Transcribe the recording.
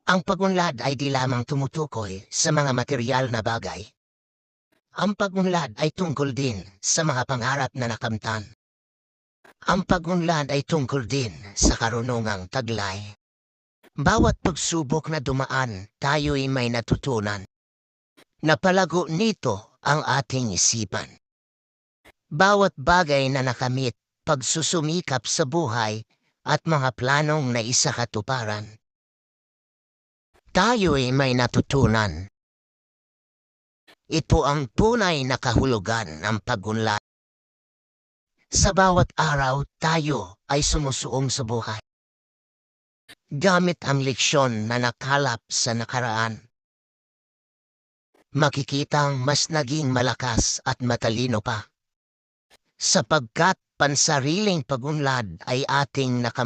Ang pagunlad ay di lamang tumutukoy sa mga material na bagay. Ang pagunlad ay tungkol din sa mga pangarap na nakamtan. Ang pagunlad ay tungkol din sa karunungang taglay. Bawat pagsubok na dumaan, tayo'y may natutunan. Napalago nito ang ating isipan. Bawat bagay na nakamit, pagsusumikap sa buhay at mga planong naisakatuparan. Tayo'y may natutunan. Ito ang tunay na kahulugan ng pagunlad. Sa bawat araw, tayo ay sumusuong sa buhay. Gamit ang leksyon na nakalap sa nakaraan. Makikitang mas naging malakas at matalino pa. Sapagkat pansariling pagunlad ay ating